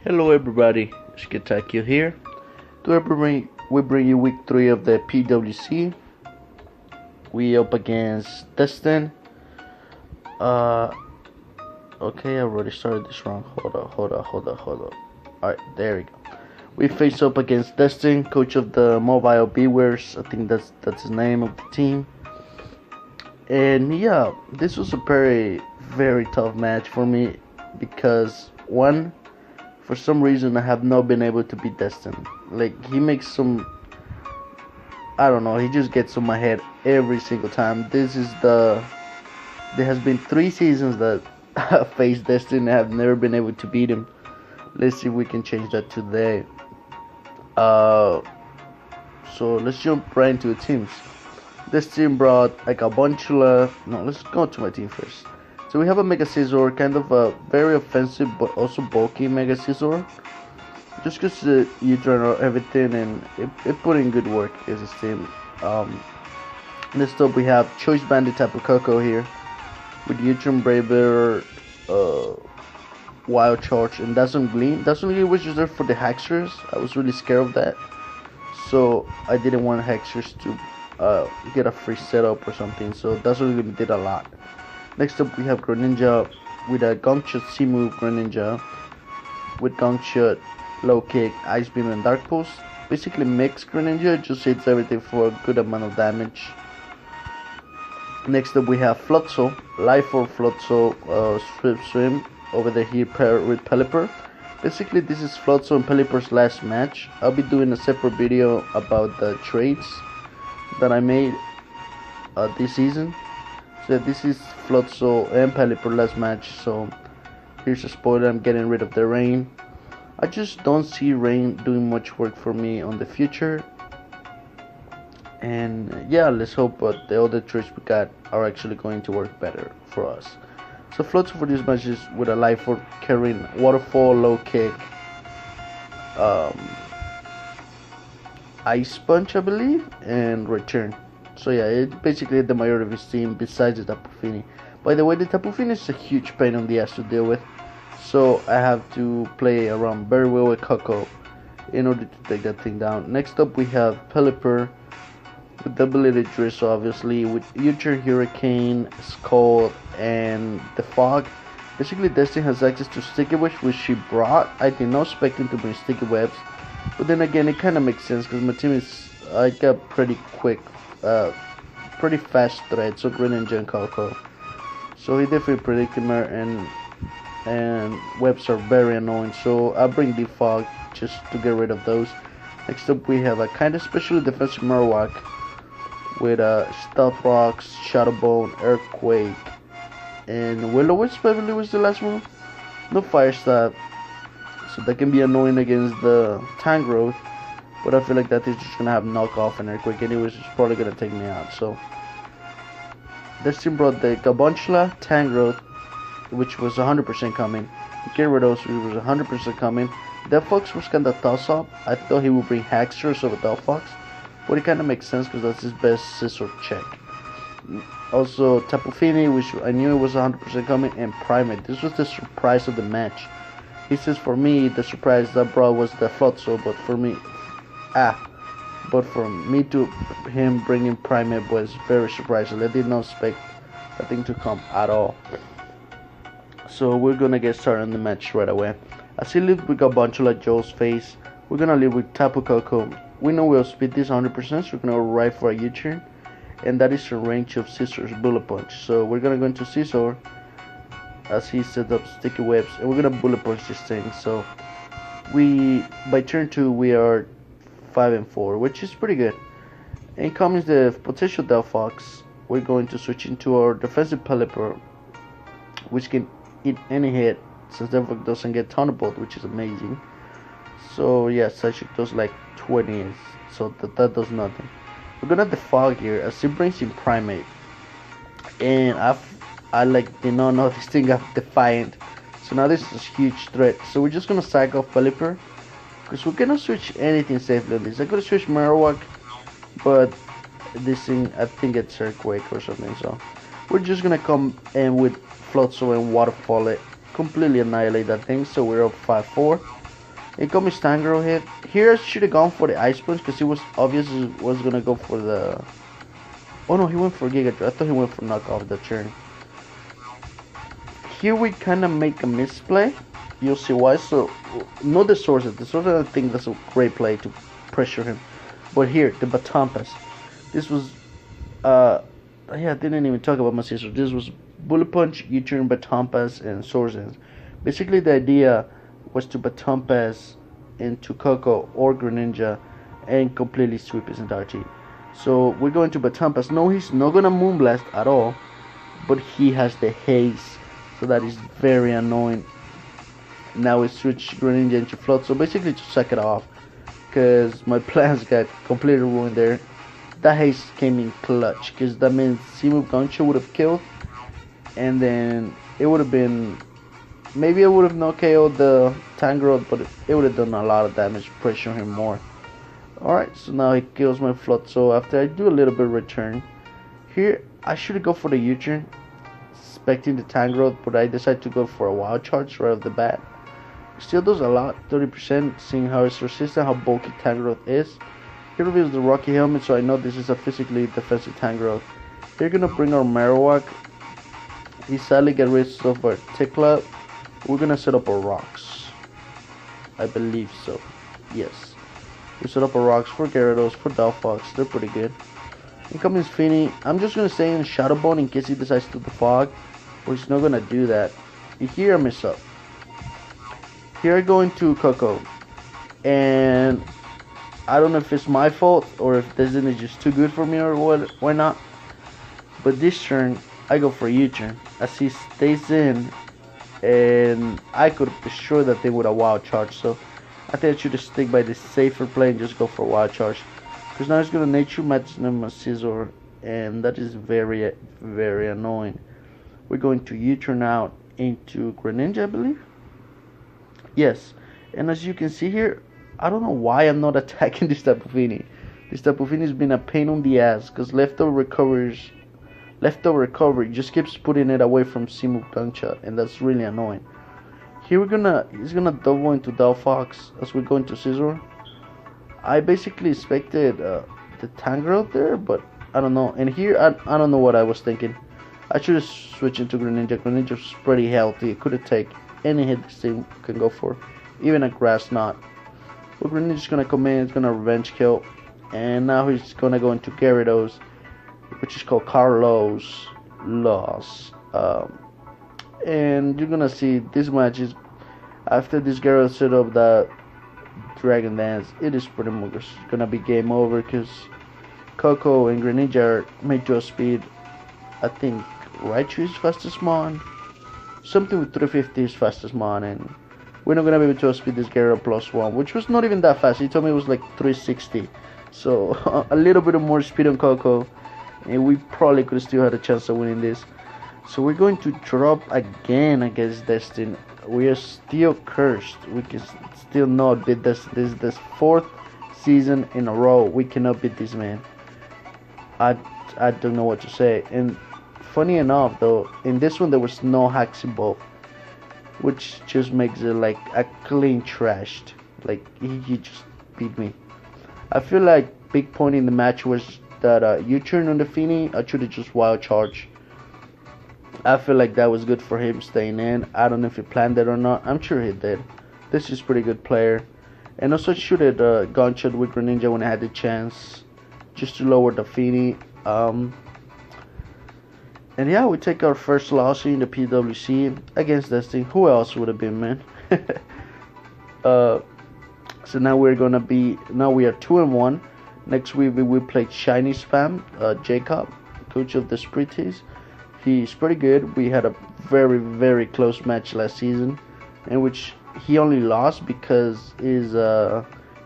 Hello everybody, Shkitakio here. We bring you week 3 of the PWC. We up against Destin. Okay, I already started this wrong. Hold on. Alright, there we go. We face up against Destin, coach of the Mobile Bewears. I think that's his name of the team. And yeah, this was a very tough match for me because one, for some reason I have not been able to beat Destin. Like, he makes some, I don't know, he just gets on my head every single time. There has been 3 seasons that I faced Destin and I have never been able to beat him. Let's see if we can change that today. So let's jump right into the teams. This team brought like a bunch of, let's go to my team first. So we have a Mega Scizor, kind of a very offensive but also bulky Mega Scizor. Just because you turn out everything and it put in good work as a team. Next up we have Choice Bandit Tapu Koko here. With U-turn Braver, Wild Charge, and Dazzling Gleam. Dazzling Gleam was just there for the Hexers. I was really scared of that. So I didn't want Hexers to get a free setup or something. So Dazzling Gleam did a lot. Next up we have Greninja with a Gong Shot C-move Greninja with Gong Shot, Low Kick, Ice Beam and Dark Pulse. Basically mix Greninja, just hits everything for a good amount of damage. Next up we have Floatzel, Life Orb Floatzel, Swim over there here paired with Pelipper. Basically this is Floatzel and Pelipper's last match. I'll be doing a separate video about the trades that I made this season. So this is Floatzel and Pelipper last match, so here's a spoiler, I'm getting rid of the Rain. I just don't see Rain doing much work for me on the future. And yeah, let's hope the other trades we got are actually going to work better for us. So Floatzel for this match is with a Life Orb carrying Waterfall, Low Kick, Ice Punch I believe, and Return. So yeah, it's basically the majority of his team besides the Tapu Fini. By the way, the Tapu Fini is a huge pain on the ass to deal with. So I have to play around very well with Koko in order to take that thing down. Next up we have Pelipper with the ability Drizzle, obviously, with U-turn Hurricane, Scald, and the Fog. Basically Destin has access to Sticky Webs, which she brought. I did not expect him to bring Sticky Webs. But then again, it kind of makes sense because my team is like a pretty fast threat, so Greninja and Koko. So he definitely predicted me, and webs are very annoying. So I bring the Fog just to get rid of those. Next up we have a kind of specially defensive Marowak with Stealth Rocks, Shadow Bone, Earthquake, and Will-O-Wisp. I believe was the last one. No Fire Stab, so that can be annoying against the Tangrowth. But I feel like that is just gonna have knockoff and Earthquake anyways, it's probably gonna take me out. So this team brought the Gabontula, Tangrowth, which was 100% coming. Gyarados, which was 100% coming. Delphox was kinda toss up. I thought he would bring Haxorus over Delphox, but it kinda makes sense because that's his best Scizor check. Also Tapu Fini, which I knew it was 100% coming, and Primate. This was the surprise of the match. He says for me the surprise that brought was the Floatzel, but for me to him bringing Primate was very surprising. I did not expect that thing to come at all. So we're gonna get started on the match right away. As he lived with Gabontula Joe's face, we're gonna live with Tapu Koko. We know we'll speed this 100%, so we're gonna go right for a U-turn, and that is the range of Scizor's Bullet Punch. So we're gonna go into Scizor as he set up Sticky Webs, and we're gonna Bullet Punch this thing. So by turn 2 we are 5-4, which is pretty good. And comes the potential Delphox. We're going to switch into our defensive Pelipper, which can eat any hit since Delphox doesn't get Thunderbolt, which is amazing. So yeah, Psychic does like 20, so that does nothing. We're gonna Defog here as he brings in Primate, and I like did not know this thing got Defiant. So now this is a huge threat. So we're just gonna sack off Pelipper, because we cannot switch anything safely on this. I could switch Marowak, but this thing, I think it's Earthquake or something. So we're just gonna come in with Floatzel and Waterfall it, completely annihilate that thing. So we're up 5-4. Incoming Stangirl hit. Here I should have gone for the Ice Punch because he was obviously was gonna go for the. Oh no, he went for Giga Drain. I thought he went for knock off the turn. Here we kind of make a misplay. You'll see why. So, not the sources. The sources, I think that's a great play to pressure him. But here, the Baton Pass. This was, yeah, I didn't even talk about my sister. This was Bullet Punch, U-turn, Baton Pass, and Sources. Basically, the idea was to Baton Pass into Coco or Greninja and completely sweep his entire team. So, we're going to Baton Pass. No, he's not going to Moonblast at all. But he has the haste. So, that is very annoying. Now we switch Greninja into Float. So, basically, to suck it off. Because my plans got completely ruined there. That haste came in clutch, because that means C-move Guncho would have killed, and then it would have been, maybe I would have not KO'd the Tangrowth, but it would have done a lot of damage, pressure him more. Alright, so now he kills my Flood. So after I do a little bit of return, here I should go for the U-turn, expecting the Tangrowth, but I decided to go for a Wild Charge right off the bat. Still does a lot, 30%, seeing how it's resistant, how bulky Tangrowth is. Here reveals the Rocky Helmet, so I know this is a physically defensive Tangrowth. Here gonna bring our Marowak. He sadly got rid of our Tickla. We're gonna set up our Rocks. I believe so. Yes. We set up our Rocks for Gyarados, for Delphox. They're pretty good. Incoming Fini. I'm just gonna stay in Shadow Bone in case he decides to defog, but he's not gonna do that. Here I mess up. Here I go into Coco, and I don't know if it's my fault or if Destin is just too good for me or what, why not. But this turn, I go for a U-turn as he stays in, and I could be sure that they would have Wild Charge. So I think I should just stick by the safer play and just go for Wild Charge. Because now he's going to Nature Match my Scizor, and that is very, very annoying. We're going to U-turn out into Greninja, I believe. Yes, and as you can see here, I don't know why I'm not attacking this Tapu Fini. This Tapu Fini has been a pain on the ass because leftover recovery just keeps putting it away from C-move Gunshot, and that's really annoying. Here he's gonna double into Delphox as we go into Scizor. I basically expected the Tangrowth there, but I don't know. And here I don't know what I was thinking. I should have switched into Greninja. Greninja's pretty healthy. It could have taken any hit this thing can go for, even a Grass Knot. But Greninja's gonna come in, it's gonna revenge kill, and now he's gonna go into Gyarados, which is called Carlos Loss. And you're gonna see this match is after this Gyarados set up the Dragon Dance. It is pretty much gonna be game over because Coco and Greninja are made to a speed. I think Raichu is fastest mon. Something with 350 is fastest mon, and we're not gonna be able to outspeed this Gyarados +1, which was not even that fast. He told me it was like 360, so a little bit of more speed on Coco, and we probably could still had a chance of winning this. So we're going to drop again against Destin. We are still cursed. We can still not beat this. This is the 4th season in a row we cannot beat this man. I don't know what to say. And funny enough though, in this one there was no hacks involved, which just makes it like a clean trashed. Like he just beat me. I feel like big point in the match was that U-turn on the Fini. I should have just Wild Charge. I feel like that was good for him staying in. I don't know if he planned it or not. I'm sure he did. This is pretty good player. And also should have Gunshot with Greninja when I had the chance, just to lower the Fini. And yeah, we take our first loss in the PWC against Destin. Who else would have been, man? So now we are 2-1. Next week we played Shiny Spam, Jacob, coach of the Sprities. He's pretty good. We had a very, very close match last season, in which he only lost because his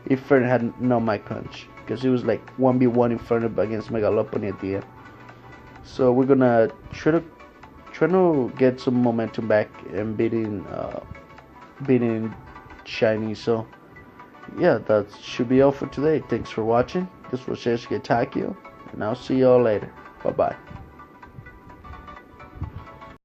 Inferno had no Mic Punch, because he was like 1v1 Inferno against Mega Lopunny at the end. So we're gonna try to get some momentum back and beating Shiny. So yeah, that should be all for today. Thanks for watching. This was Sasuke Takio, and I'll see y'all later. Bye bye.